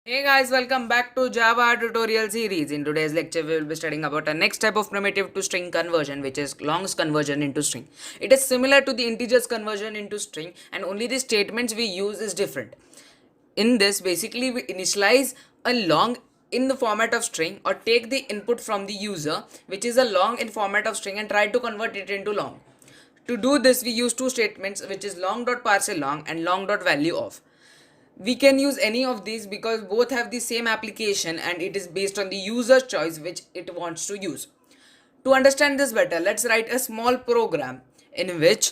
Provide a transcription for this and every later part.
Hey guys, welcome back to Java tutorial series. In today's lecture, we will be studying about the next type of primitive to string conversion, which is longs conversion into string. It is similar to the integers conversion into string, and only the statements we use is different. In this, basically, we initialize a long in the format of string or take the input from the user, which is a long in format of string, and try to convert it into long. To do this, we use two statements, which is long.parseLong and long.value of. We can use any of these because both have the same application and it is based on the user's choice which it wants to use. To understand this better, let's write a small program in which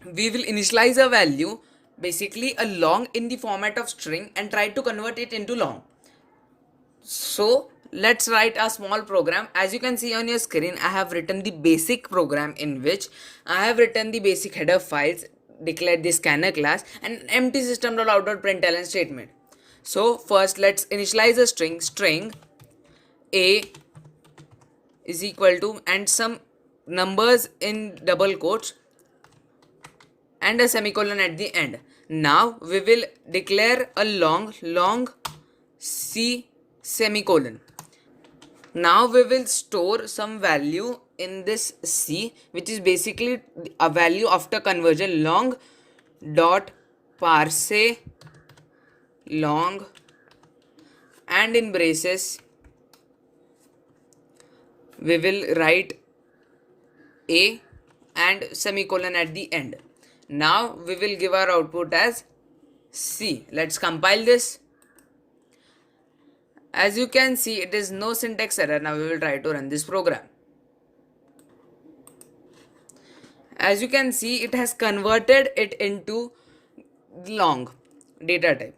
we will initialize a value, basically a long in the format of string, and try to convert it into long. So let's write a small program. As you can see on your screen, I have written the basic program in which I have written the basic header files, declared the scanner class, and empty system.out.println statement. So first let's initialize a string a is equal to and some numbers in double quotes and a semicolon at the end. Now we will declare a long c semicolon. Now we will store some value in this c, which is basically a value after conversion, long dot parse long, and in braces we will write a and semicolon at the end. Now we will give our output as c. Let's compile this. As you can see, it is no syntax error. Now we will try to run this program. As you can see, it has converted it into long data type.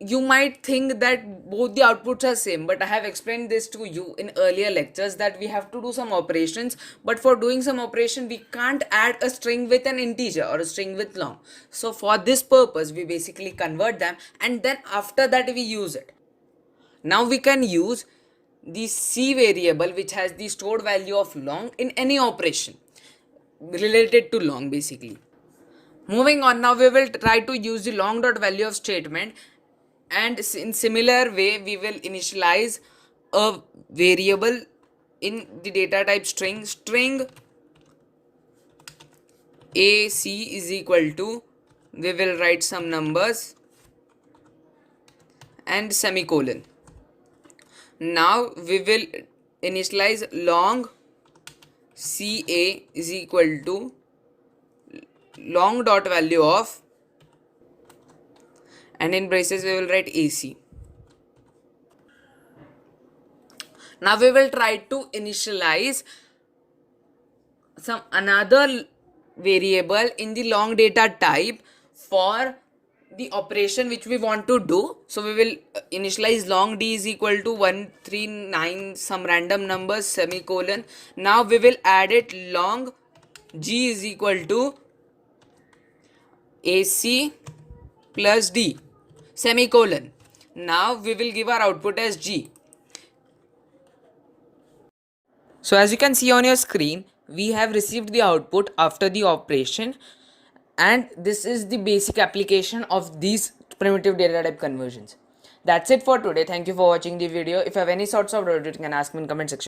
You might think that both the outputs are same, but I have explained this to you in earlier lectures that we have to do some operations, but for doing some operation we can't add a string with an integer or a string with long. So for this purpose we basically convert them and then after that we use it. Now we can use the c variable which has the stored value of long in any operation related to long basically. Moving on, now we will try to use the long.value of statement, and in similar way we will initialize a variable in the data type string ac is equal to, we will write some numbers and semicolon. Now we will initialize long ca is equal to long dot value of, and in braces we will write ac. Now we will try to initialize some another variable in the long data type for the operation which we want to do. So we will initialize long d is equal to 139 some random numbers semicolon. Now we will add it long g is equal to ac plus d semicolon. Now we will give our output as g. So as you can see on your screen, we have received the output after the operation, and this is the basic application of these primitive data type conversions. That's it for today. Thank you for watching the video. If you have any sorts of doubt, you can ask me in comment section.